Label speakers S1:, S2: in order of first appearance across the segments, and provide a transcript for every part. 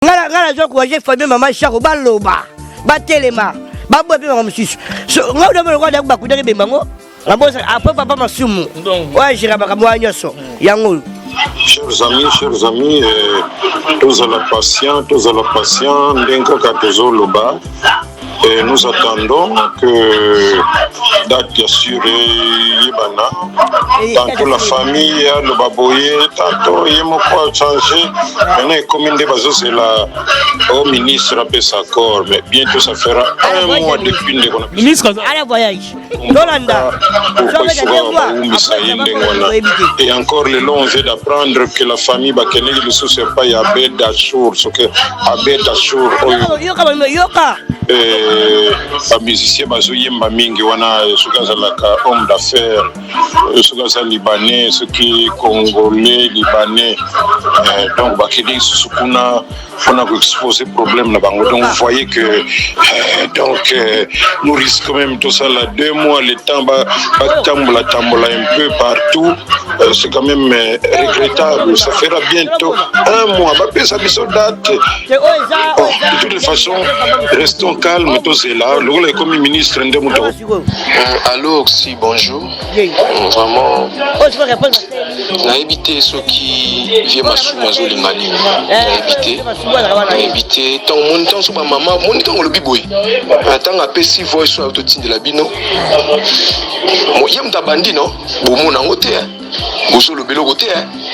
S1: Ngala zo ko je famille maman Chako baloba. Batelema. Babo pe maman susu. So ngala do ko da ba kudere be mango. Après papa Masumu. Ouais, j'irai pas comme Yango.
S2: Chers amis, tous à la patience, Ndenko Katozo Loba. Et nous attendons que date assurée Yibana, tantôt la famille, le baboye, tantôt Yemoko a changé. Maintenant, comme une des bases, c'est la au ministre a fait sa corps, mais bientôt ça fera un mois depuis le
S1: ministre à la voyage.
S2: Et encore le long, on vient d'apprendre que la famille Bakene, le sous pas Abed Dachour, ce que Abed Dachour. Les musiciens bazoyemba mingi wana sukazalaka homme d'affaires sukaza libanais ceux qui congolais libanais donc bakeli susukuna on a exposé problème na bango donc vous voyez que nous risquons même tout ça là 2 mois le temps ba tambola un peu partout c'est quand même regrettable ça fera bientôt 1 mois ba pesa biso date de toute façon restons calmes tous là le comme ministre Ndemouto.
S3: Allô si bonjour vraiment na éviter ceux qui viennent Masumazo Lingani na éviter tant mon temps sur ma maman mon temps le biboy tant a pesi voice sur autotine de la bino mo yem da bandi non bo mon en côté bozo le belo côté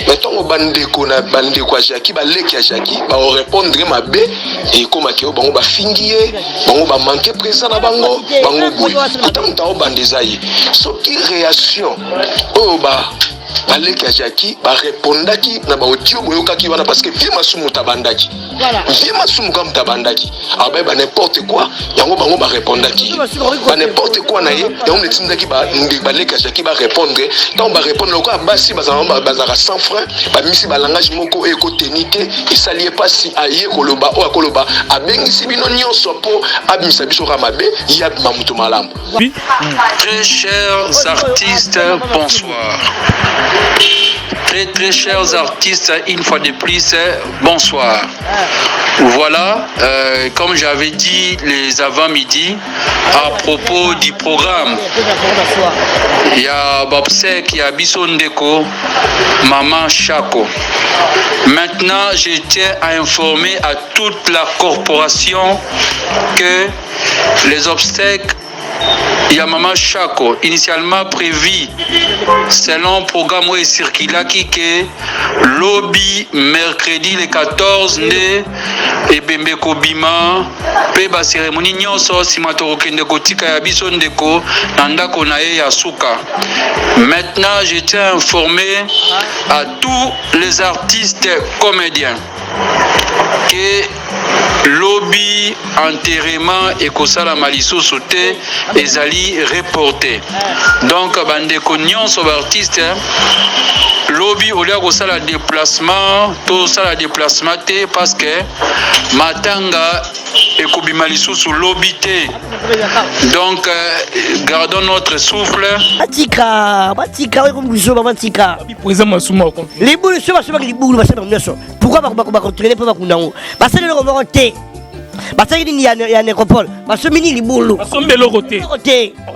S3: mais tant bande ko na bande ko Jackie ba leki Jackie ba répondre ma bé et comme que bango ba fingier bango ba manquer présent na bango boy tant ta bande zayi so qui réaction oh ba baleki Jackie ba répondaki na ba audio boyokaki wana parce que vie masumu tabandaki vie masumu comme tabandaki abe ba n'importe quoi yango bango ba répondaki ba n'importe quoi na ye yango netindaki ba baleki Jackie ba répondre donc ba répondre ko basi bazara sans frein ba misi ba langage moko e ko tenite et salier pas si aye koloba o akoloba abengisi bino nyonso po abimisa biso ramabe ya mamuto malamu.
S4: Très chers artistes, bonsoir. Très chers artistes, une fois de plus, bonsoir. Voilà, comme j'avais dit les avant-midi, à propos du programme, il y a Bobsek, il y a Bissondeko, Maman Chako. Maintenant, je tiens à informer à toute la corporation que les obstacles, il y a Maman Chako, initialement prévu selon le programme où est circulé que lobby mercredi le 14 né et Bembeko Bima pe ba cérémonie nyonso simatoro kende kotika ya biso ndeko nanda konae ya suka. Maintenant, je tiens à informer à tous les artistes comédiens que lobby enterrement et kosala maliso sauté ezali reporté. Donc bandeko nyonso ba artiste lobby au lieu kosala déplacement tout ça la déplacement té parce que matanga ekobima lisusu lobby té. Donc gardons notre souffle.
S1: Batika comme vous jouez batika.
S5: Président Masuma.
S1: Les boules sont pas les boules pourquoi ba contrôler pas kundango. Parce que le remonter. Parce qu'il y a une nécropole. Parce que mini libulu.
S5: Parce que mbelo côté.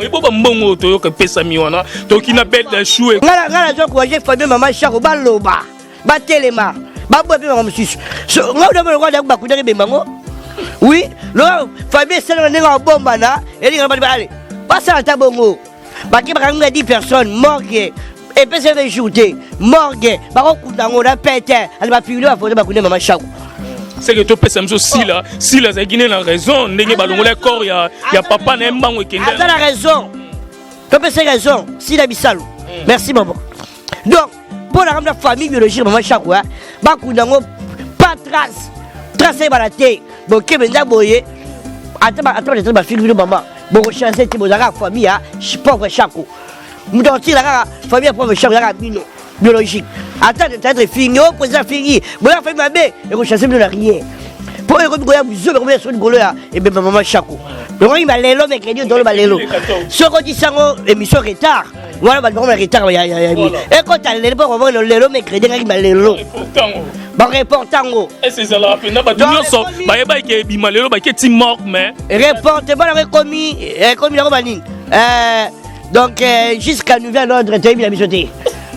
S5: Il faut pas mbongo to que pesa miwana. To qui na bête de chou.
S1: Ngala zo ko je famille maman Chako baloba. Batelema. Babo pe maman susu. So ngala do ko da ba kudere be mango. Oui, le famille c'est le nga bomba na. Et il va aller. Pas ça ta bongo. Ba ki ba nga 10 personnes morgue. Et puis c'est ajouté morgue. Ba ko kundango na pete. Elle va filer va foder ba kudere maman Chako.
S5: C'est que tu peux ça si la Guinée a raison n'est pas le corps il y a papa n'aime pas week-end.
S1: Elle a raison. Tu peux c'est raison si la bisalo. Merci maman. Donc pour la famille biologique maman Chako ba kundango pas tracer balaté. Bon kebenda boye. Attends ba fille maman. Bon chancer ti bozaka famille pauvre Chako. Mudoti la famille pauvre Chako la bino biologique. Attends d'être fini, président fini. Bon, la famille m'a bé, et vous chassez de la rien. Pour les regarder, vous avez sur le boulot, et bien maman Chako. Le roi il m'a l'élo, mais crédit dans le balélo. Ce qu'on dit ça, émission retard. Voilà, bah, on va retard. Et quand t'as le bon, on va le mercredi, on va le lot. Bon, reportango.
S5: Et c'est ça la peine. Bah, tout le monde sort. Bah, il y a des bimalelo, bah, qui est mort, mais.
S1: Reporte, bon, on a commis la romanine. Donc, jusqu'à nouvel ordre, tu as mis la misoté.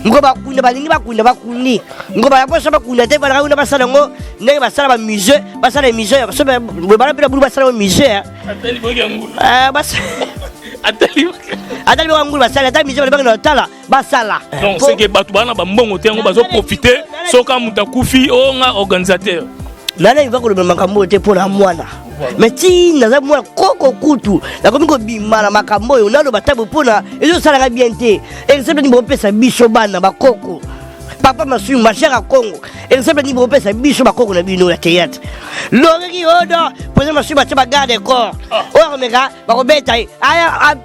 S1: Ngoba kuna balingi bakunda bakuni ngoba yako saba kuna te bala una basala ngo ndenge basala ba musée basala musée so ba bala pela bulu basala musée
S5: atali boga ngulu
S1: bas
S5: atali
S1: boga ngulu basala ta musée bala na tala basala
S5: donc c'est que batu bana ba mbongo te ngo bazo profiter soka muta kufi o nga organisateur
S1: nana il va ko le makambo te pour la mwana mais ti naza mwana koko kutu la komi ko bimala makambo yo nalo batabu pona ezo sala bien te exemple ni bopesa biso bana bakoko papa masu machera Congo exemple ni bopesa biso bakoko na bino la théâtre loriki odo pose masu bacha bagarde corps o mega bakobeta aya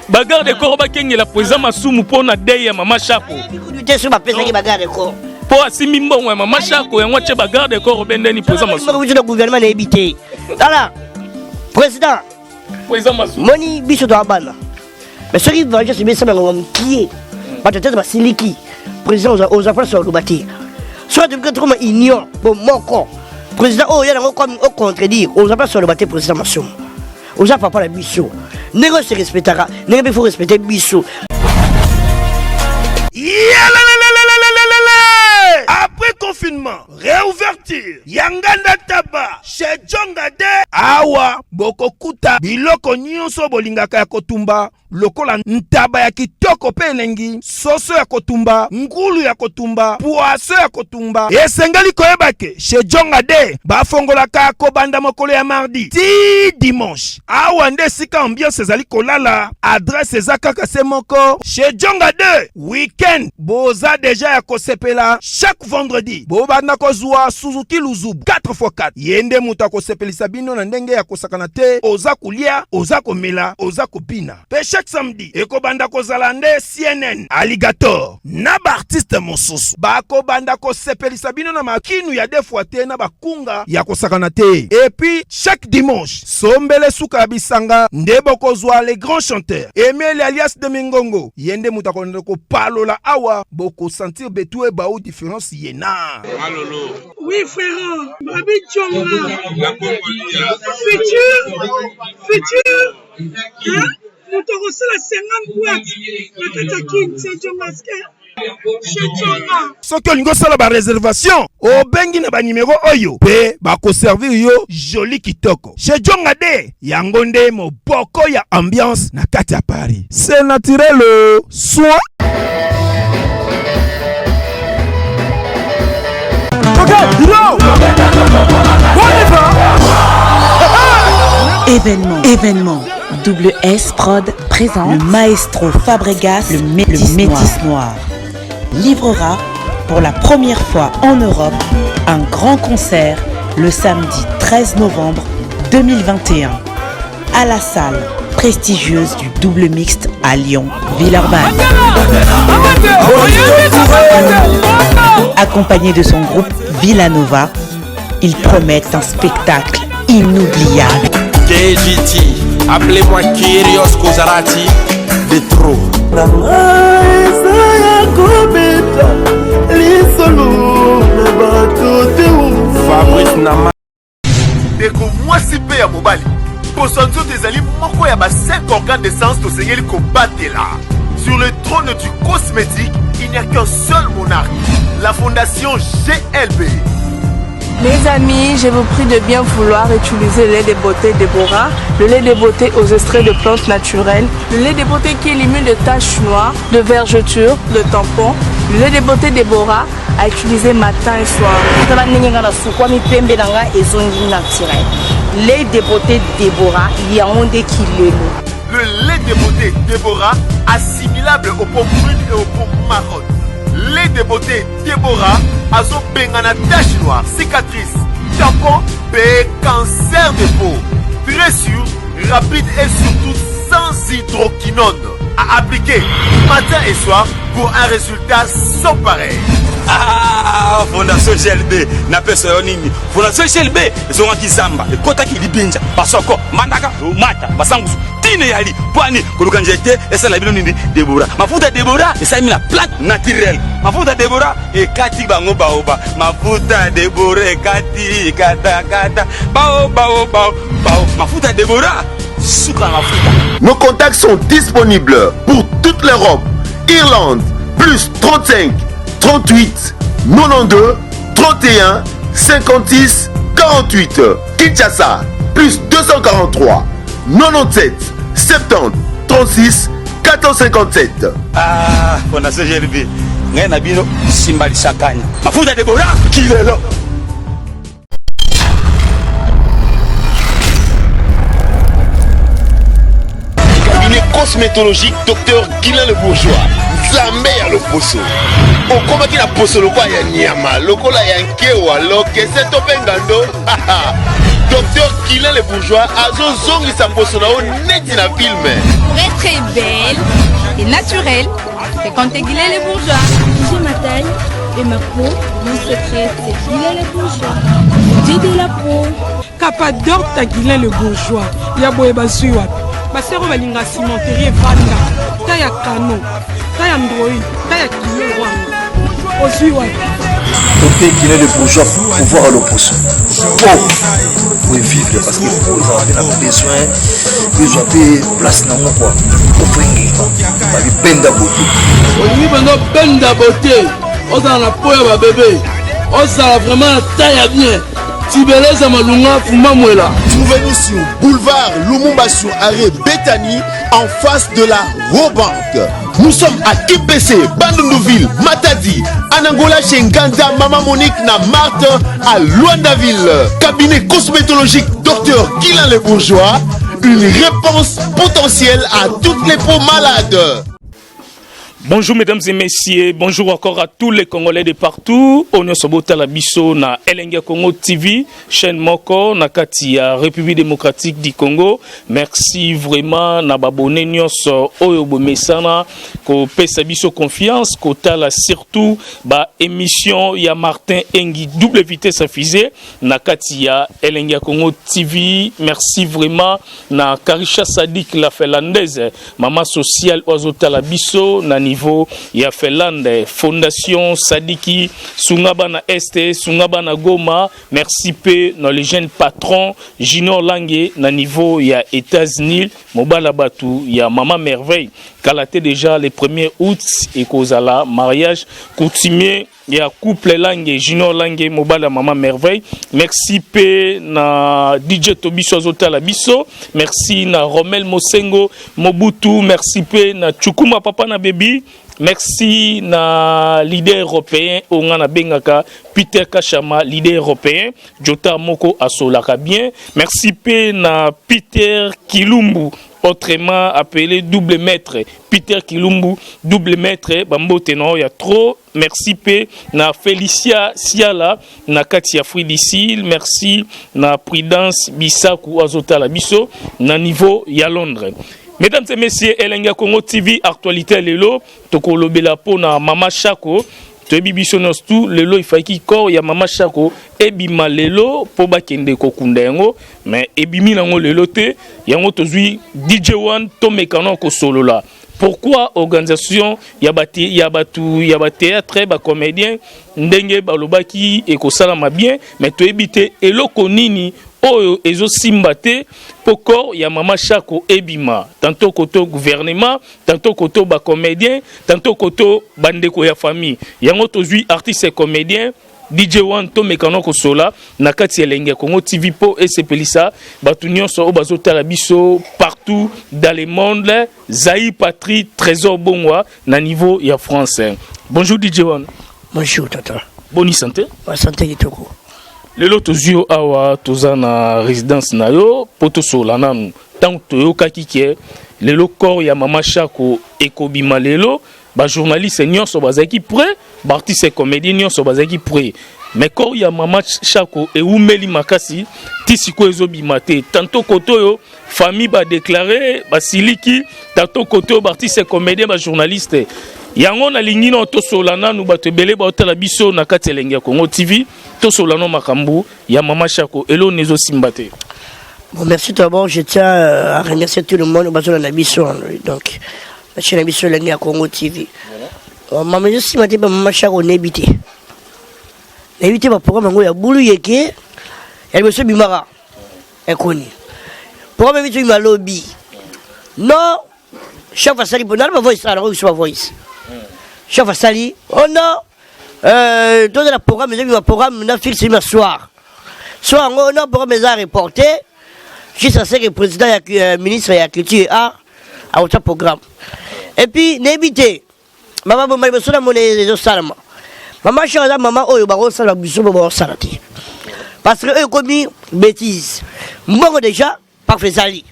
S5: bagarde corps bakengela pose masu mupona day ya mama chapo
S1: te so bapesa ki bagarde corps
S5: po asimi mbongo ya mama chako yango che bagarde corps bendeni poza masu
S1: le gouvernement na évité voilà président
S5: poza masu
S1: moni biso to abana mais ce qui va juste bien ça ngom qui peut-être ba siliki président aux affaires sur le bâti soit de trop union bon moko président oh il y a comme au contredire aux affaires sur le bâti président Massoum aux affaires pas la biso négo se respectera négo il faut respecter biso.
S6: Après confinement, réouverture, Yanganda Taba, chez Djongade, Awa, Bokokuta, Biloko Nyonso Bolingaka ya Kotumba, lokola ntaba ya kitoko penengi, soso ya Kotumba, ngulu ya Kotumba, poaso ya Kotumba, esengali koyebake, chez Djongade, bafongolaka kobanda mokolo ya mardi, ti dimanche, Awa nde sika ambiance ezali kolala, adresse ezaka se moko, chez Djongade, weekend, boza deja ya kosepela, chaque vendredi bobanda kozwa Suzuki Luzubu 4x4 yende muta kosepelisa bino na ndenge ya kosakana te oza kulia oza komela oza kopina pe chaque samedi ekobanda kozala nde CNN Alligator na ba artiste mosusu bakobanda kosepelisa bino na makinu ya defwa te na bakunga ya kosakana te et puis chaque dimanche sombele suka bisanga nde bokozwa les grands chanteurs Emile alias de Mingongo yende muta konde ko palola awa boko sentir betue baou différence yena.
S7: Malolo.
S8: Oui frère, Babi Tchonga. Futur. Hein? Nous te recevons la 50 boîtes. La Katakin, c'est Tchongaske.
S6: Soki olingo sala ba réservation obengi na ba numéro oyo pe bako servir yo joli kitoko chez Djongade yango nde moboko ya ambiance na kati ya Paris c'est naturel soit
S9: Événement. Double S Prod présente le maestro Fabregas, le métis noir. Livrera pour la première fois en Europe un grand concert le samedi 13 novembre 2021 à la salle prestigieuse du double mixte à Lyon, Villeurbanne. Accompagné de son groupe Villanova, ils promettent un spectacle inoubliable.
S10: KGT, appelez-moi Kyrios Kozarati de trop. Fabrice Nama.
S11: Deko moi si pe ya mobali. Posanzo tezali moko ya ba 5 organes de sens to sengeli combattre là. Sur le trône du cosmétique, il n'y a qu'un seul monarque, la fondation GLB.
S12: Mes amis, je vous prie de bien vouloir utiliser le lait de beauté Déborah, le lait de beauté aux extraits de plantes naturelles, le lait de beauté qui élimine les taches noires, de vergetures, de tampons, le lait de beauté Déborah à utiliser matin et soir. Lait de beauté Déborah, il y a un des kilos.
S11: Le lait de beauté Déborah, assimilable aux peaux brunes et aux peaux marronnes. Lait de beauté Déborah, azo bengana tache noire, cicatrice, tampon, et cancer de peau. Très sûr, rapide et surtout sans hydroquinone. À appliquer matin et soir pour un résultat sans pareil.
S10: Ah, Fondation GLB, n'a pas ce nini. Fondation GLB, ils ont un kizamba, et kota qui libinja, parce que mandaka, mata, basangus. tine yali pwani koluka njete esa la bino nini Deborah mafuta Deborah esa mi la plante naturelle mafuta Deborah ekati bango baoba mafuta Deborah ekati kata baoba mafuta Deborah suka mafuta.
S11: Nos contacts sont disponibles pour toute l'Europe. Irlande plus 35 38 92 31 56 48. Kinshasa plus 243 97 70 36 457.
S10: Ah, Fondation GLB. Ngai na bino simbali sakanya. Mafuta Deborah kilelo.
S11: Cabinet cosmétologique Dr Guilain le Bourgeois. Zambé à l'opposo. Au combat qui la poso le quoi ya nyama, le kola ya nkewa, lo kese to bengando. Docteur Guilain le Bourgeois a zongi sa poso na o neti na film.
S7: Pour être belle et naturelle, fréquentez Guilain le Bourgeois.
S13: J'ai ma taille et ma peau, mon secret c'est Guilain le Bourgeois. J'ai de la peau.
S8: Capador ta Guilain le Bourgeois. Ya boye basuwa. Basero balinga cimenterie vanda. Ta ya kano. Ta ya android. Ta ya kilo wanga. Osuwa.
S14: Côté Guilain le Bourgeois pour pouvoir l'opposo. Pour vivre parce que pour ils ont besoin ils ont place dans mon quoi. Pour prendre ba benda beauté.
S15: Oni bando benda beauté. On a la peau ya bébé. On a vraiment taille bien. Tibeleza malunga fuma mwela.
S11: Trouvez-nous sur boulevard Lumumba sur arrêt Bethany en face de la Robank. Nous sommes à IPC, Bandundouville, Matadi, Anangola chez Nganda, Mama Monique na Marthe à Luandaville. Cabinet cosmétologique Dr Guilain le Bourgeois, une réponse potentielle à toutes les peaux malades.
S5: Bonjour mesdames et messieurs, bonjour encore à tous les Congolais de partout. On est sur la biso na Elenga Congo TV, chaîne Moko, na Katia, République démocratique du Congo. Merci vraiment na babone nyonso oyo bomesana ko pesa biso confiance ko tala surtout ba émission ya Martin Engi double vitesse à fusée na Katia Elenga Congo TV. Merci vraiment na Karisha Sadik la Finlandaise, maman sociale ozota la biso na ya Finlande, Fondation Sadiki, Sungaba na Este, Sungaba na Goma. Merci pe dans les jeunes patrons, Junior Lange na niveau ya États-Unis, Mobala Batu, ya Maman Merveille, Kalaté déjà le 1er août et Kozala, mariage coutumier. Il y a couple Lange, Junior Lange, Mobala Maman Merveille. Merci pe na DJ Tobiso Azota la Biso. Merci na Romel Mosengo, Mobutu. Merci pe na Chukuma Papa na Baby. Merci na leader européen Ongana Bengaka Peter Kachama, leader européen Jota Moko Asolaka bien. Merci pe na Peter Kilumbu, autrement appelé double maître. Peter Kilumbu, double maître, Bambo Tenor, il y a trop. Merci pe na Felicia Siala, na Katia Fridisil. Merci na Prudence Bisaku Azota la Biso, na niveau ya Londres. Mesdames et messieurs, Elenga Congo TV, actualité lelo, toko lobela po na Mama Chako, to bibiso tout lelo ifaki kor ya Mama Chako, ebima lelo po bakende kokunda yango, mais ebimi nango lelo te, yango tozui DJ One to mekano ko solo la. Pourquoi organisation ya théâtre ba comédien ndenge balobaki ekosalama bien, mais to ebite eloko nini oyo ezo simbate pokor ya Mama Chako ebima, tantôt koto gouvernement, tantôt koto ba comédien, tantôt koto bandeko ya famille. Yango tozui artiste et comédien DJ One to mekano ko sola na kati Elenga Congo TV po esepelisa batu nyonso o bazotala biso partout dans le monde. Zaï Patrie Trésor Bongwa na niveau ya français. Bonjour DJ One.
S1: Bonjour tata.
S5: Bonne santé.
S1: Bonne santé kitoko.
S5: Lelo tozio awa tozana résidence na yo poto sola nanu tant toyoka kike lelo corps ya Mama Chako ekobima lelo ba journaliste nyonso bazaki prêt ba artiste comédien nyonso bazaki prêt mais corps ya Mama Chako e umeli makasi tisiko ezobima te tantôt koto yo famille ba déclarer ba siliki tantôt koto ba artiste comédien ba journaliste yango na lingi no to solana nu bato belé ba otala biso na kati Elenga Congo TV to solano makambu ya Mama Chako elo nezo simbate.
S1: Bon, merci d'abord. Je tiens à remercier tout le monde. Donc, je suis l'année à Congo TV. Maman, je suis matin, maman, je suis habité. Habité, ma programme, il y a boulou yeke. Il y a le monsieur Bimara. Inconnu. Programme, il y a lobby. Non, chef Assali, pour ma voice, alors, je suis ma voice. Chef Assali, oh non. Dans le programme, il y a un programme, on a fixé le soir. Soit on a un programme, il y a reporté. Juste à ce que le président, le ministre de la Culture et Art, a un programme. Et puis, n'évitez. Maman, maman, je suis là, maman, je suis là, maman, oh, je suis là, parce que eux ont commis bêtises. Moi, déjà, par Fezali.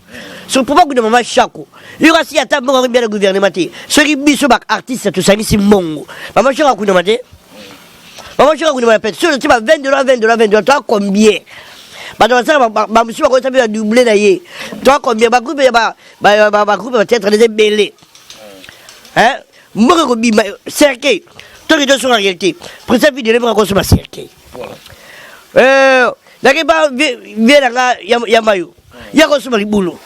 S1: C'est pour moi que maman Chako. Il y aura si à table, on bien le gouvernement. Ceux qui sont artistes, tout ça, c'est mon. Maman Chako, maman Chako, sur le type à $20, toi, combien? Madame, ça, ma monsieur va doubler d'ailleurs. Toi, combien? Ma groupe va être des belés. Hein? Moi, je suis toi qui es sur la réalité. Pour cette vidéo, je vais consommer ma cercueil. Là, il y a maillot. Il y a consommer le boulot.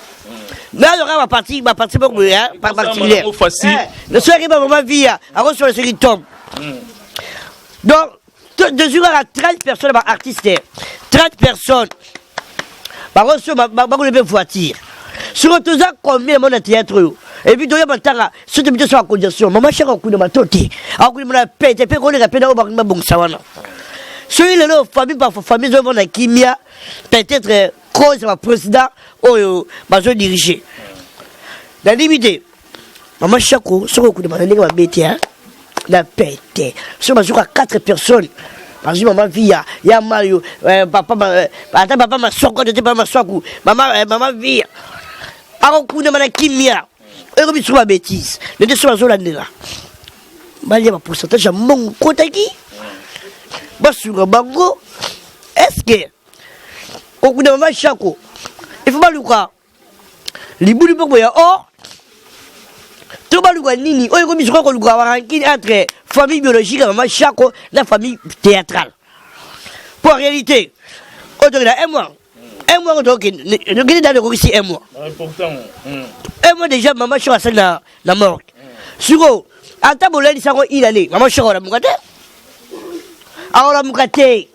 S1: Là, il y aura ma partie par particulière. Le soir, il va ma vie à consommer ce qui tombe. Donc, de jour à 30 personnes, artistes, 30 personnes, je vais voiture. Sur tout ça, combien de théâtre? Et puis, il y a un temps, si tu me dis sur la condition, maman, je suis un coup de ma tête. Un coup de ma tête, et puis, on est rapide, on va bon savoir. Celui-là, famille par famille, je vais Kimia, peut-être, cause de président, ou je diriger. La limite, maman, je sur le coup de ma tête, la pété. Sur ma 4 personnes. Parce que maman vit, il y a Mario, papa m'a sorti, maman vit. Alors, coup de ma Kimia. Et puis, sur ma bêtise, les deux sont là. Il y a un pourcentage à mon côté qui. Sur un bango. Est-ce que. Au bout de ma Chako, il faut pas le croire. Les bouts du bango, il y a or. Tout le monde nini. Oh, il y a un ranking entre famille biologique et maman Chako, la famille théâtrale. Pour la réalité, on dirait un mois. Un mois, on dirait dans le ici un mois. Un mois déjà, maman Chako a la mort. Sur eux, en taboulet, il allait. Maman Chako a moukate. Alors la moukate.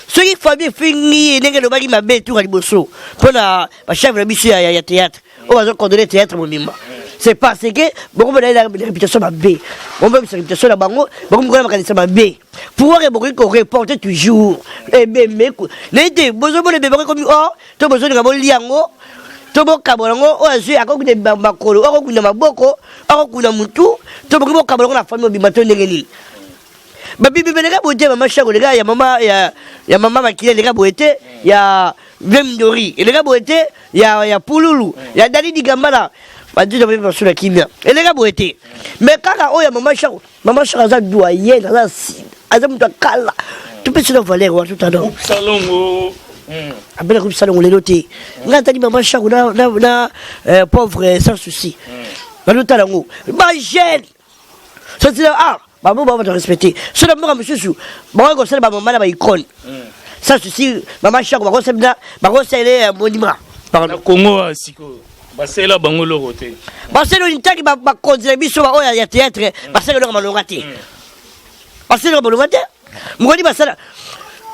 S1: Ceux qui famille fini, il y a des ma bête tout à l'imbosso. Pour la chef de mission, il y a théâtre. On va coordonner théâtre, mon mima. C'est parce que, beaucoup de la réputation ma B. On veut sa réputation la bango, beaucoup de la réputation ma B. Pour avoir qu'on reporte toujours. Eh bien, mais, l'été, besoin de bébés comme oh, tu as besoin de la liango, tu as besoin de la oh, j'ai à cause de Bambacolo, à cause de ma boko, à cause de Moutou, tu as besoin de la famille de Bimaton Negeli. Babi, les gars, vous êtes maman Chako, les gars, il y a maman Makile, les gars, vous êtes, il y a Vemdori, et les gars, vous êtes, il y a Pouloulou, il y a Dali Digambala. Et les gars, vous êtes. Mais quand il y a maman Chako, elle a doyen, elle a kala. Tu peux se le voler, tout à l'heure. Après le groupe salon, on l'a noté. On a dit maman Chako, pauvre, sans souci. On a dit, ma gêne. Ça, c'est là, maman va te respecter. C'est le moment, monsieur Sou. Maman, on sait, maman, là, icône. Sans souci, maman Chako, maman, c'est un monument.
S5: Congo, Siko. C'est là bango le roté.
S1: C'est le intérêt ma contribution à la théâtre, c'est le malorati. C'est le malorati. Moi dit ça.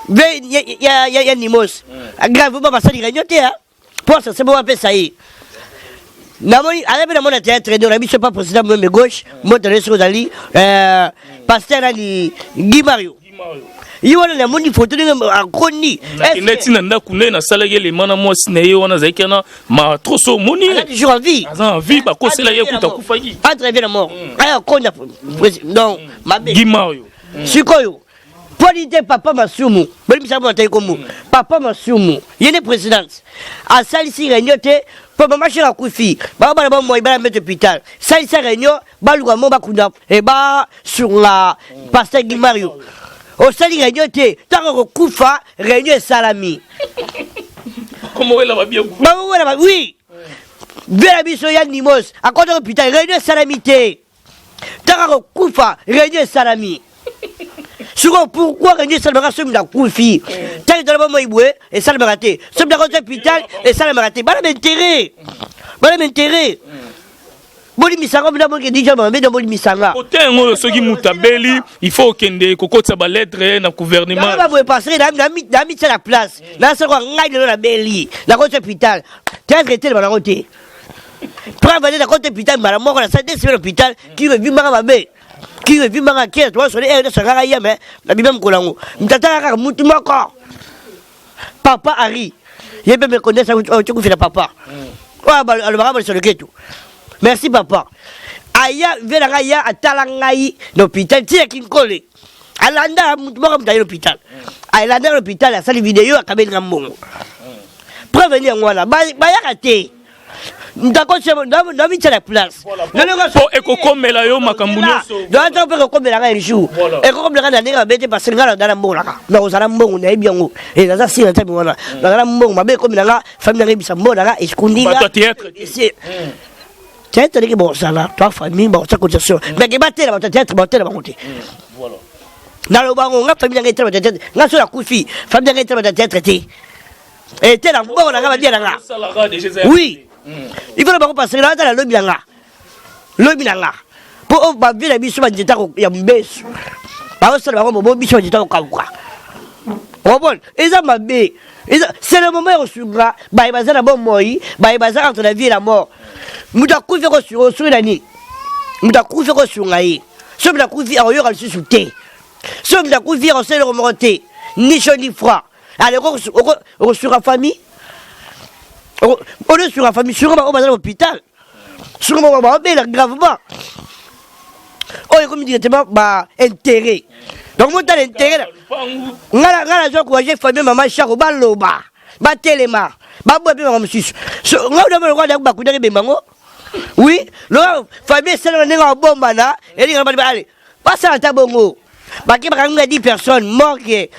S1: Il y a Nimos. Gravement ça il gagne théâtre. Pour ça c'est bon après ça y. Namoni avec la mon théâtre de la mission pas président même gauche, moi de les ali pasteur ali Guy Mario. Il y a une monnaie photo de Koni.
S5: Est-ce que tu as salé les manas moi signé on a zakana ma trop so money.
S1: Je en vie.
S5: En vie ba ko c'est là yakuta kufagi.
S1: Pas très bien mort. Ah Koni non ma bé.
S5: Gimario.
S1: Sikoyo. Polité papa Masumu. Même ça monte comme papa Masumu. Il est président. À Salisi Régnioté pour ma machine à Koufi. Ba moi il va mettre hôpital. Salisi Régnio ba luga mo ba kunda et ba sur la pasteur Gimario. Au sali réunion, tant qu'on koufa, réunion salami.
S5: Comment elle va bien?
S1: Oui. Bien la mission Yann Nimos, à côté de putain, réunion salamité. Tant qu'on koufa, réunion salami. Pourquoi gagner ça me rate sur la couille? T'as dans le moment et ça me raté. Sur la hôpital et ça me raté. Voilà m'intérêt. Boli misanga mna bonke déjà mambe dans boli misanga.
S5: Côté ngo soki mutabeli, il faut kende kokotsa ba lettre na gouvernement.
S1: Na ba passer na mi la place. Na se ko ngai de la beli. Na côté hôpital. T'as traité le côté. Prends venir la côté hôpital mara moko na santé sur l'hôpital qui veut vivre mabe. Qui veut vivre mabe qui toi sur les de sanga ya mais na biba mkolango. Mtata ka mutu moko. Papa Ari. Yebe me connaît ça tu ko fait papa. Wa ba le bara sur le ketu. Merci papa. Aya vela ya atalangai l'hôpital tia kinkole. Alanda mutuma dans l'hôpital. Alanda l'hôpital a sali vidéo a kabel ngambongo. Prévenir ngwana ba ya raté. Ndako chemo na mi la place.
S5: Po ekokomela yo makambu nyonso.
S1: Donc on peut rekomela un jour. Et comme le gars na bete parce que ngala dans mbongo la. Na ozala mbongo na ebiango. Et na si na tabi ngwana. Na mbongo mabe comme la famille na bisa mbongo la eskuninga.
S5: Ba théâtre.
S1: Théâtre qui bon ça là, toi famille bon ça cotisation. Mais qui battait la théâtre battait la monter. Voilà. Dans le bango nga famille nga théâtre théâtre. Nga sur la coufi, famille nga théâtre té. Et té la bon la va dire là. Oui. Il faut le bango passer là dans la lobby là. Lobby là. Pour ba vie la biso ba njeta ko ya mbesu. Ba so la bango bo biso njeta ko kabuka. Oh bon, et ça m'a bé. C'est le moment où sugra, ba ibaza na bon moi, ba ibaza entre la vie et la mort. Muda kufi ko sur nani. Muda kufi ko sur ngai. Ce muda kufi a yo al sous té. Ce muda kufi on sait le remonter. Ni chaud ni froid. Allez sur la famille. On est sur la famille sur l'hôpital. Sur mon ba gravement. Oh comme directement ba intérêt. Donc mon tal intérêt. Ngala jo ko j'ai famille maman chako ba loba. Ba telema. Ba bobe maman sus. Ngala do ko da ba ku da be mango. Oui, le famille c'est le négo bomba na, et il va aller. Pas ça à tabongo. Ba ki ba nga 10 personnes morgue et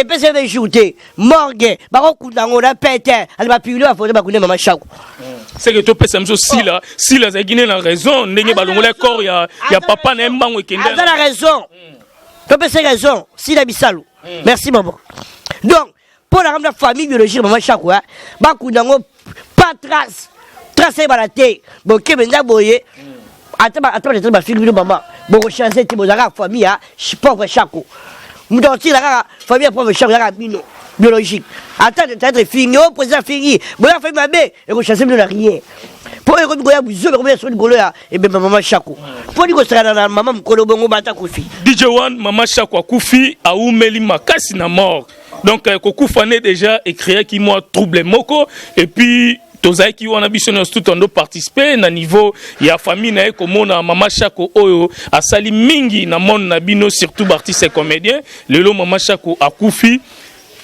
S1: puis c'est ajouté morgue. Ba ko kundango na pete, elle va piler à faute ba ku maman chako.
S5: C'est que tu peux samso si la Guinée a raison, ndenge ba longola corps ya papa na mbango ekenda.
S1: Elle a raison. Tu peux c'est raison, si la bisalou. Merci maman. Donc pour la famille biologique maman chako ba kundango pas tracer balaté bon kebenda boye ataba ba figure maman bon chancer ti bozaka famille a pauvre chako mudoti la famille pauvre chako la bino biologique attends être fini au président fini bon la famille mabe et ko chancer na rien pour ko goya buzo ko sur golo ya et ben maman chako pour di ko sala na maman mkolo bongo bata kufi
S5: DJ One maman chako kufi a umeli makasi na mort donc ko kufane déjà écrit qui moi trouble moko et puis tozai ki wana biso na tout on doit participer na niveau ya famille na ekomona mama chako oyo asali mingi na monde na bino surtout artiste et comédien lelo mama chako akufi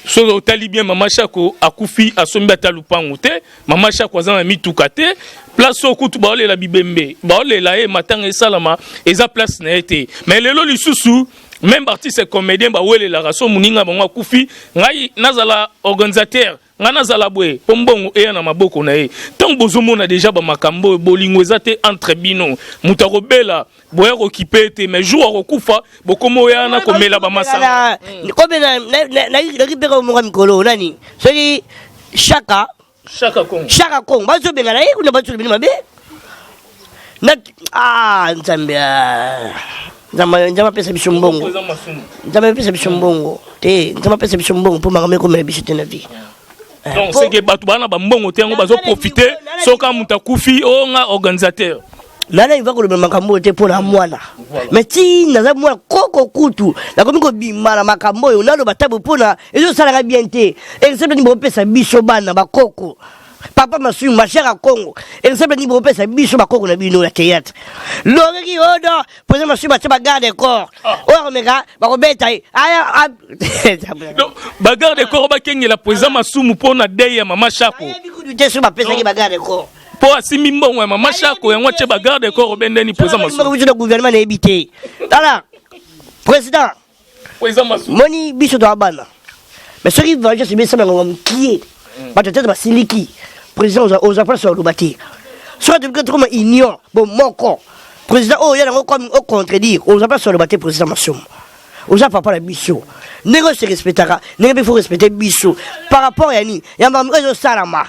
S5: so otali bien mama chako akufi asombi atalupangu te mama chako azana mituka te place okutu baole la bibembe baole la e matanga esalama eza place na été mais lelo lisusu même artiste et comédien bawele la raso muninga bango akufi ngai nazala organisateur ngana zala bwe pombongo e na maboko na e tant bozomona déjà ba makambo bolingo ezate entre bino mutako bela boya okipete mais jour okufa bokomo ya na komela ba masanga
S1: comme na ribero mo mikolo nani soki chaka kong bazo benga na e kuna bazo bini mabe na nzamba pesa bishombongo nzamba pesa bishombongo nzamba pesa bishombongo pour makambo ko mela bishite na vie.
S5: Donc c'est que batu bana ba mbongo te ngo bazo profiter soka mutakufi o nga organisateur
S1: nana iva ko le makambo te pour la mwana mais ti naza mwana koko kutu la komiko bimala makambo yo nalo batabu pona ezo sala bien te et c'est ni bo pesa biso bana ba koko papa masu ma chère à Congo et c'est ni bo pesa biso ba koko na bino la théâtre loreki odo poser masu ba teba garde corps o mega ba ko beta aya
S5: bagarre de corps ba kengi la poser masu mu pona dey ya mama chako
S1: te sur ba pesa ki bagarre corps
S5: pour asimi mbongo mama chako yango che bagarre de corps bendeni poser masu
S1: le gouvernement na éviter tala président
S5: masu
S1: moni biso to abana mais ce qui va juste bien ça ngom qui ba tete ba siliki président aux affaires sur le bâti soit de comme union bon moko président oh il y a comme au contredire aux affaires sur le bâti président Massoum aux gens papa la mission. Négo se respectera, négo il faut respecter biso. Par rapport à Yanni, il y a un peu salama.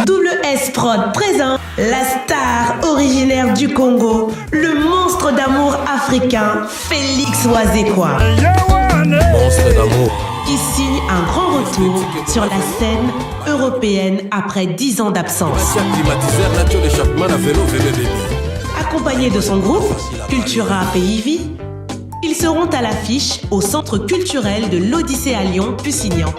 S9: Double S Prod présente la star originaire du Congo, le monstre d'amour africain, Félix Wazekwa.
S16: Monstre d'amour.
S9: Qui signe un grand retour sur la scène européenne après 10 ans d'absence. Accompagné de son groupe, Cultura Pays Vie, ils seront à l'affiche au Centre culturel de l'Odyssée à Lyon, Pusignan.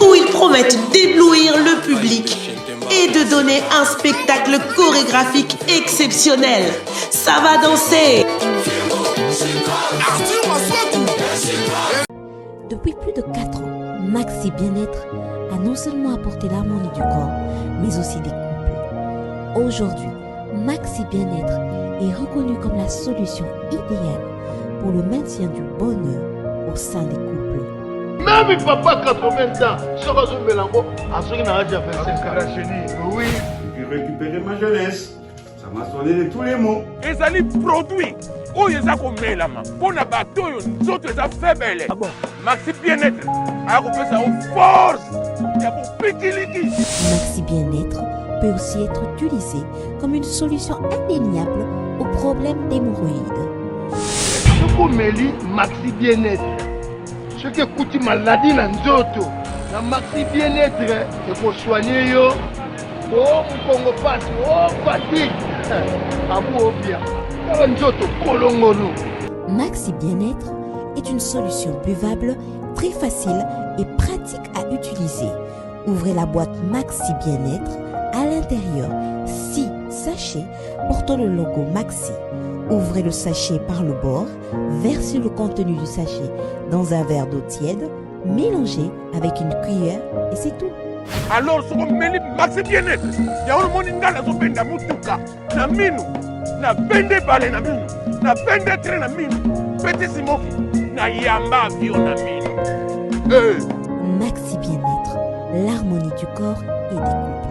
S9: Où ils promettent d'éblouir le public et de donner un spectacle chorégraphique exceptionnel. Ça va danser.
S17: Depuis plus de 4 ans, Maxi Bien-être a non seulement apporté l'harmonie du corps, mais aussi des couples. Aujourd'hui, Maxi Bien-être est reconnu comme la solution idéale pour le maintien du bonheur au sein des couples.
S18: Même papa 80 ans, sera un mélango, à ceux qui n'ont déjà 25 ans. Oui.
S19: J'ai récupéré ma jeunesse. Ça m'a sonné de tous les mots.
S20: Les alliés produits. Oh, ils ont commis la main. Pour la bateau, nous autres, ils ont fait belle. Ah bon? Maxi Bien-être. Alors, on fait ça aux forces. Il y a pour piquer.
S17: Maxi Bien-être peut aussi être utilisé comme une solution indéniable aux problèmes d'hémorroïdes.
S18: Ce qu'on met Maxi Bien-être. Ce qui coûte maladie dans nzoto. La Maxi Bien-être, c'est pour soigner yo. Oh, mon Congo passe. Oh, fatigue. À vous, bien.
S17: Maxi Bien-être est une solution buvable, très facile et pratique à utiliser. Ouvrez la boîte Maxi Bien-être. À l'intérieur, 6 sachets portant le logo Maxi. Ouvrez le sachet par le bord, versez le contenu du sachet dans un verre d'eau tiède, mélangez avec une cuillère et c'est tout.
S20: Alors, ce qu'on met Maxi Bien-être, il y a un monde qui a un mutuka, na minu, na bende balé na minu, na bende train na minu, petit simoki, na yamba bio na minu.
S17: Maxi Bien-être, l'harmonie du corps et des couples.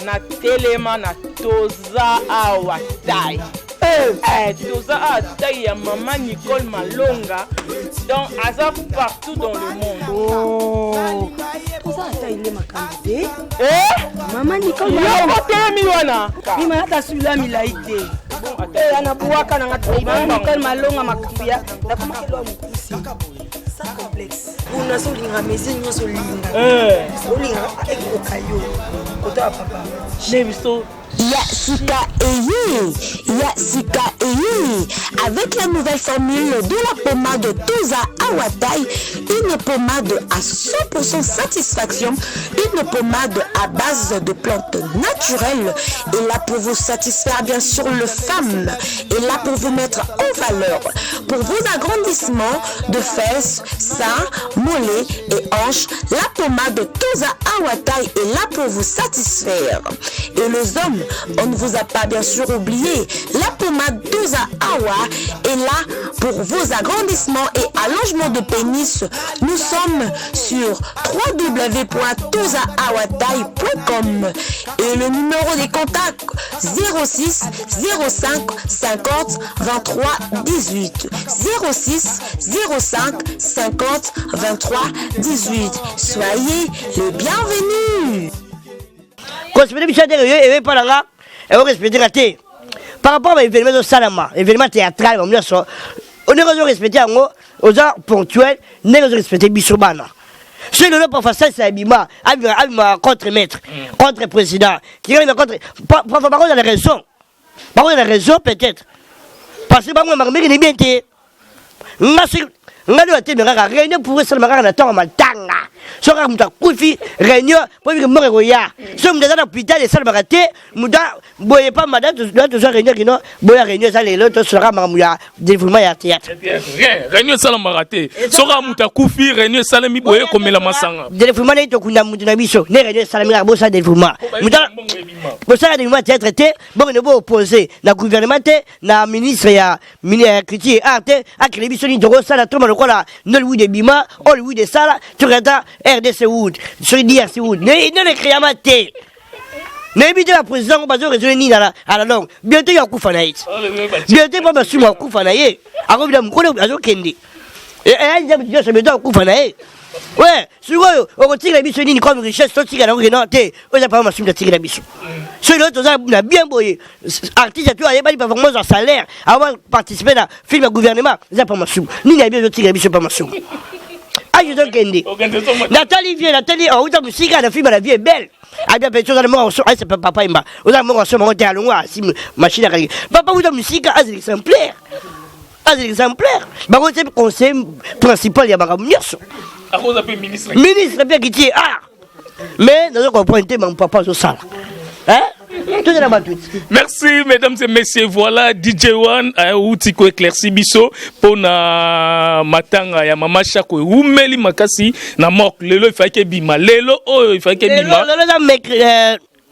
S12: Na telema na toza awa tai. Toza awa tai ya maman Nicole Malonga. Donc aza partout dans le monde.
S8: Oh. Toza awa tai ile makambi. Maman Nicole Malonga.
S12: Yo telemi wana.
S8: Mima hata sula milaite. Anabuaka na ngati Maman Nicole Malonga makubia. Na kuma kilo mkusi. Ça complexe. Una solinga mezi nyoso linga. Solinga ekokayo. Kota papa.
S12: Nebiso.
S21: Yasika Eyi. Avec la nouvelle formule de la pommade Toza Awatai, une pommade à 100% satisfaction, une pommade à base de plantes naturelles, et là pour vous satisfaire bien sûr le femme, et là pour vous mettre en valeur, pour vos agrandissements de fesses, seins, mollets et hanches, la pommade Toza Awatai est là pour vous satisfaire. Et les hommes, on ne vous a pas bien sûr oublié, la pommade Toza Awa est là pour vos agrandissements et allongements de pénis. Nous sommes sur www.tozaawatai.com et le numéro des contacts 06 05 50 23 18 06 05 50 23 18. Soyez les bienvenus.
S1: Par rapport à l'événement de Salama, l'événement théâtral, on est respecté aux gens ponctuels, on est respecté Bissobana. C'est le nom pour faire ça, c'est Abima, contre-maître, contre-président, qui est contre. Par contre, il y a des raisons. Par contre, il y a des raisons peut-être. parce que bango makambo ni bien te ngalo ate ngaka réunion pour ça makaka na tonga matanga soka muta kufi réunion pour que mo ko ya so muta na hôpital ça makate muta boye pas madame de ça réunion qui non boya réunion ça les autres sera mamuya développement ya théâtre
S5: réunion ça makate soka muta kufi réunion ça mi boye komela masanga
S1: développement ni to kuna mutu na biso ne réunion ça mi bo ça développement muta bo ça développement théâtre te bon ne bo opposé na gouvernement te na ministre ya critique arte a créé biso ni to ça la tout quoi Nollywood de Bima, Hollywood de Sala, tu regardes RDC Wood, sur DRC Wood. Ne le créez pas. N'évitez la présidence, on va résoudre ni à la longue. Bientôt, il y a un coup fanaït. Bientôt, il y a un coup fanaït. Alors, il y a un coup fanaït. Et il y a un coup fanaït. Ouais, si on retire la mission comme richesse, on tire la renate, on n'a pas ma de tirer la mission. Celui-là, on a bien boyé. Artiste, tu as pas performance en salaire, avant de participer à film à gouvernement, on n'a pas ma somme. Ni n'a bien tiré la mission, pas ma somme. Ah, je te dis. Nathalie vient, Nathalie, on a musique, la film, la vie est belle. Ah, bien, peut-être, on a mort, c'est pas papa, on a mort en ce moment, on est à loin, si machine à régler. Papa, vous avez musique, c'est exemplaire. C'est exemplaire. Bah, c'est le conseil principal, il y a un ministre. Ministre bien qui tient art. Mais nous avons pointé mon papa au sale. Hein? Tout est là-bas tout.
S5: Merci mesdames et messieurs. Voilà DJ One a outiko éclairci biso pour na matanga ya mama Chako umeli makasi na mok lelo il fallait que bima lelo oh il fallait que bima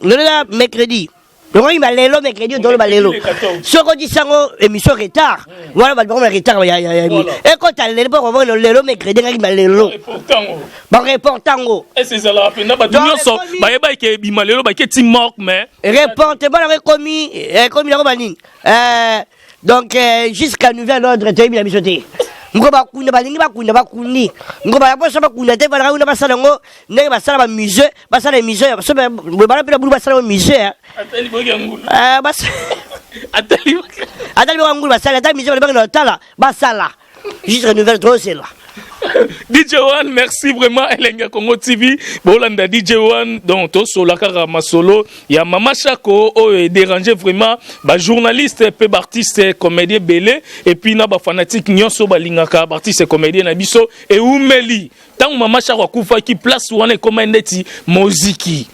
S1: lelo mercredi. Donc il m'a lélo mercredi dans le balélo. Ce qu'on dit ça émission retard. Voilà bah bon retard il y a. Et quand tu as lélo on va le lélo mercredi il m'a lélo. Bon reportango.
S5: Et c'est ça là pena ba tout nyonso ba yeba ke bima lélo ba ke timok mais
S1: reporte ba la commis la banine. Donc jusqu'à nouvel ordre tu as mis la mission té. Ngoba kuna balingi bakuni ngoba yabosa bakuna te bala una basala ngo ne basala ba musée basala musée so bala pela bulu basala musée
S5: atali bogangulu
S1: bas atali bogangulu basala ta musée bala tala basala juste nouvelle trop c'est là.
S5: DJ One, merci vraiment Elenga Congo TV. Bolanda DJ One, donc to la kara masolo. Ya Mama Chako dérangé vraiment ba journaliste, peu artiste, comédien belé et puis na ba fanatique nyonso ba lingaka artiste comédien na biso et umeli. Tant Mama Chako kufa ki place wana comme ndeti moziki.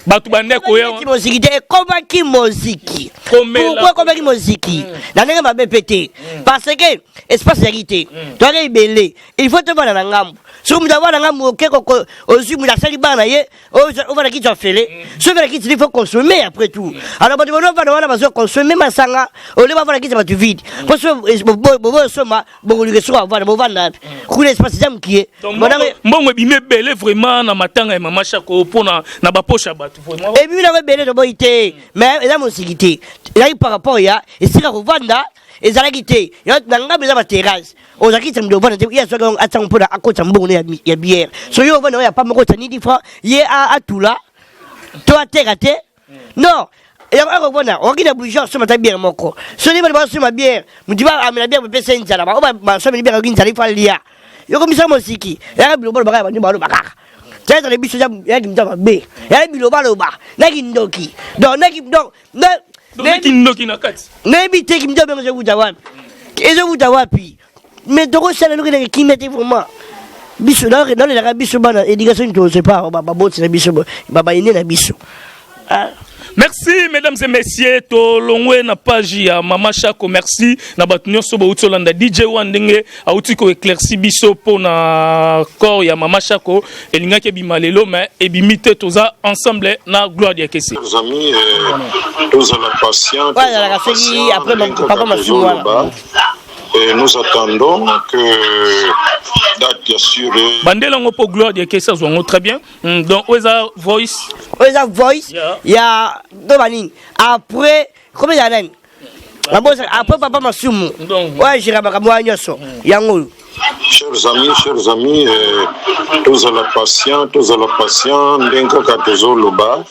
S5: Batu bandeko ya
S1: moziki de comment qui moziki pourquoi comment qui moziki na nanga ba bepete parce que espace vérité toi les belé il faut te voir na ngambo so mu d'avoir na ngambo keko ozu mu la sali bana ye on va la qui tu as fait ce va qui il faut consommer après tout alors ba on va consommer masanga on va voir qui ça va tu vide parce que bo soma bo le so avoir bo vanda ku l'espace jam qui est
S5: mbongo bimé belé vraiment na matanga ya Mama Chako pona na ba poche ba.
S1: Et puis, il a belé de boité, mais il a mon sécurité. Il a eu par rapport à et si la revanda, et ça l'a quitté. Il a besoin de terrasse. On a quitté le bon, il y a ce qu'on attend pour la côte en bon, il y a bière. So, il y a pas mon côté ni différent. Il y a à tout là. Toi, terre à terre. Non. Et après, on a bougé sur ma bière, mon corps. Ce n'est pas sur ma bière. Je dis, ah, mais la bière me pèse une salle. On va se mettre une salle, il faut aller là. Il y a comme ça, mon siki. Il y a un peu de bagage, il y a un peu de bagage. C'est dans les biches, il y a un peu de bagage. Il y a un peu de bagage. Nagindoki. Donc,
S5: Nagindoki na kati.
S1: N'habitez qui me donne je vous avoir. Et je vous avoir puis. Mais donc c'est le qui mettez vraiment. Biso là dans les biso bana éducation to c'est pas baba bot c'est biso baba ine na biso.
S5: Merci mesdames et messieurs to longwe na page ya Mama Chako merci na batunyo so ba utolanda DJ One ndenge auti ko éclairci biso pour na corps ya Mama Chako elinga ke bimalelo mais ebimite toza ensemble na gloire ya kesi.
S3: Les amis tous à la patience.
S1: Voilà la fini après papa m'a souvent.
S3: Et nous attendons que date assurée.
S5: Bandela ngo pour gloire de Kessa zongo très bien. Donc Oza Voice.
S1: Oza Voice. Il y a deux banines. Après combien il y a la bosse après papa Masumu. Ouais, j'irai ba kamwa nyoso. Yango.
S3: Chers amis, tous à la patience, ndenka katozo loba.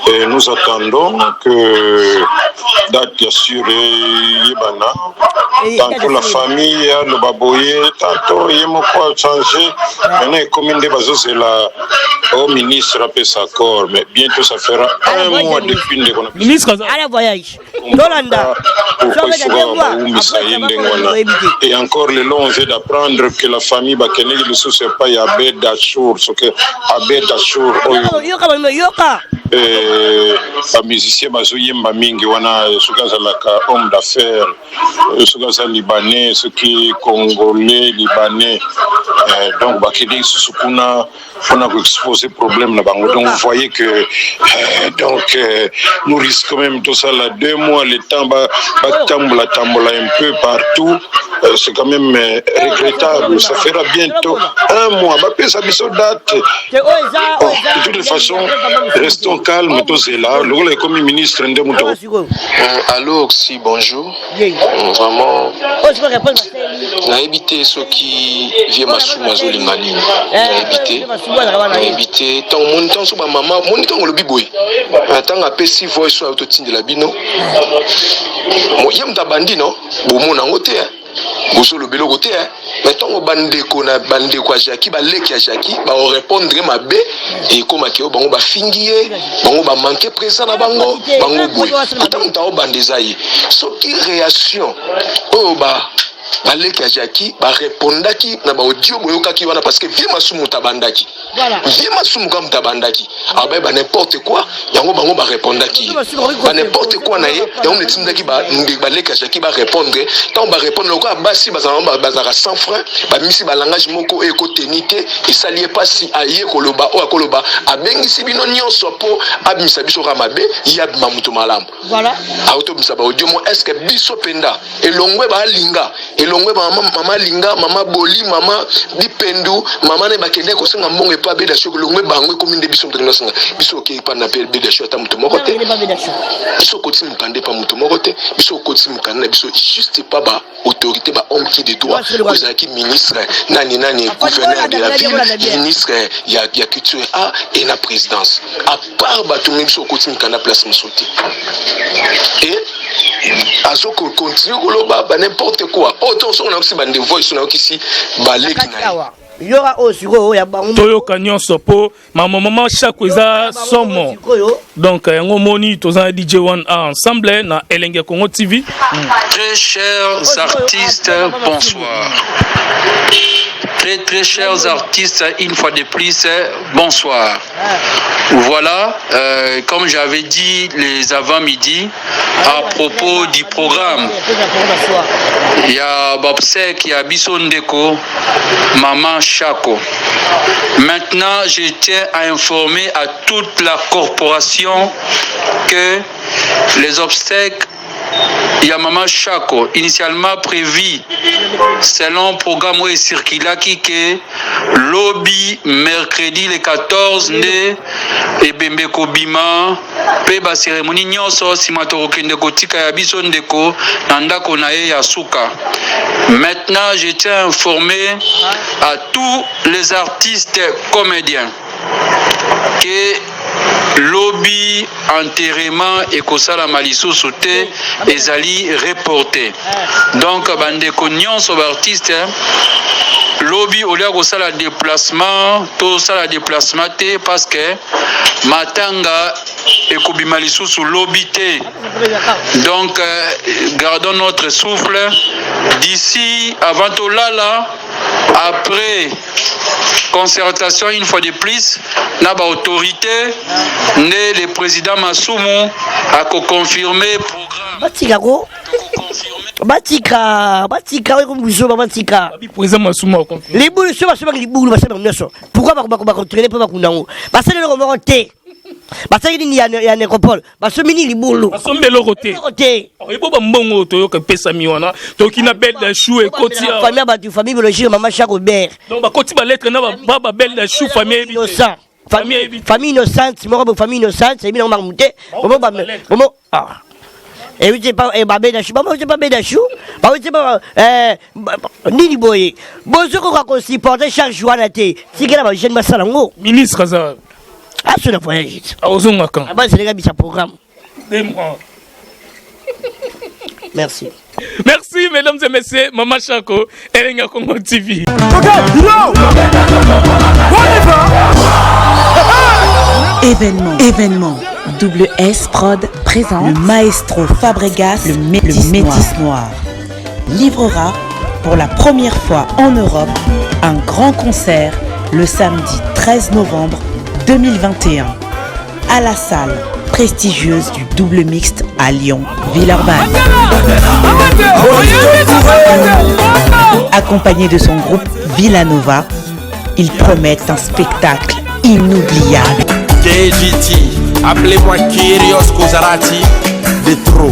S3: Et nous attendons que date assurée Yébana, tantôt la famille, le baboye, tantôt Yémoko a changé. Maintenant, comme une des bases, c'est la au ministre a fait sa corps, mais bientôt ça fera un mois depuis qu'on a
S5: ministre
S1: à la voyage. Nolanda.
S3: Et encore le long, on vient d'apprendre que la famille Bakenegi le sous c'est pas Abed Dachour, ce que Abed Dachour. Un musicien bazoyemba mingi wana sukaza laka homme d'affaires sukaza libanais ce qui est congolais libanais donc bakeli susukuna on a exposé problème là bango donc vous voyez que donc nous risquons même tout ça là 2 mois le temps ba tambola un peu partout c'est quand même regrettable ça fera bientôt 1 mois ba pesa biso date de toute façon restons calmes tous là le comme ministre Ndemuto. Alors si bonjour vraiment na éviter ceux qui viennent masuma zolingali na éviter tant mon temps sur ma maman mon temps le biboy tant a pesi voice sur autotine de la bino mo yem da bandi non bo mon ngote boso le belo côté mais tant au bande ko na bande ko Jackie ba leki ya Jackie ba répondre mabe et comme ke bango ba fingier bango ba manquer présent na bango boy tant ta o bande zayi so qui réaction oh ba baleki ya Jackie ba répondaki na ba audio boyokaki wana parce que vima sumu tabandaki voilà vima sumu comme tabandaki abe ba n'importe quoi yango bango ba répondaki ba n'importe quoi na ye yango netindaki ba baleki ya Jackie ba répondre tant ba répondre ko basi bazara sans frein ba misi ba langage moko e ko tenite et salier pas si aye koloba o akoloba abengisi bino nyonso po abimisa biso ramabe yabima mutu malamu voilà auto bisa ba audio mo est-ce que biso penda elongwe ba linga elongwe mama linga mama boli mama bipendu mama ne bakende ko senga mbongo pa beda shoko longwe bangwe ko minde biso mtengana senga biso ke pa na beda shoko ta mutu moko te biso ko timu kande pa mutu moko te biso ko timu kande biso juste pas ba autorité ba homme qui de droit vous qui ministre nani gouverneur de la ville ministre ya culture a et la présidence à part ba tout biso ko timu kande place msote et azo ko continue ko loba ba n'importe quoi autant on a aussi bande voice on a aussi baleki na
S1: yora osiko ya bango
S5: toyoka nyonso po maman chaque eza somo donc yango moni tozana DJ 1A ensemble na Elenge Congo TV.
S4: Très chers artistes, bonsoir. Très chers artistes, une fois de plus, bonsoir. Voilà, comme j'avais dit les avant-midi, à propos du programme, il y a Bobsek, il y a Bissondeko, Maman Chako. Maintenant, je tiens à informer à toute la corporation que les obstacles, il y a Maman Chako, initialement prévu selon le programme où est circulé qui est lobby mercredi le 14 né et Bembe Kobima pe ba cérémonie nyonso simatoro kende kotika ya biso ndeko nanda konae ya suka. Maintenant, je tiens à informer à tous les artistes comédiens que lobby enterrement et kosala maliso sauté ezali reporté. Donc bandeko nyonso ba artiste lobby au lieu kosala déplacement to sala déplacement te parce que matanga ekobima lisusu lobby te. Donc gardons notre souffle d'ici avant tolala après concertation une fois de plus na ba autorité né le président Masumu a confirmé programme
S1: batika comme vous batika
S5: président Masumu a confirmé
S1: les boules sur pourquoi ba contrôler pas kunango ba c'est le remonter ba c'est il y a nécropole ba ce mini libulu
S5: ba sombe le roté ebo ba mbongo to ka pesa miwana to kina belle da chou et kotia
S1: famille biologique maman Chako Ber
S5: donc ba koti ba lettre na ba belle da chou famille innocente
S1: famille innocente famille innocente c'est bien on monter comment ah et oui c'est pas babé da chou c'est pas babé chou bah oui c'est pas nini boy bonjour ko supporter chaque jour na té sikela ba jeune masalango
S5: ministre ça
S1: ah c'est le voyage
S5: ah ozonga quand
S1: ah bah c'est les gars bi sa programme merci.
S5: Merci mesdames et messieurs, Maman Chako, Elenge Congo TV.
S6: Okay, yo!
S9: Événement. Double S Prod présente le maestro Fabregas, le Métis Noir. Livrera pour la première fois en Europe un grand concert le samedi 13 novembre 2021 à la salle prestigieuse du Double Mixte à Lyon, Villeurbanne. Accompagné de son groupe Villanova, ils promettent un spectacle inoubliable.
S2: KGT, appelez-moi Kyrios Kozarati de trop.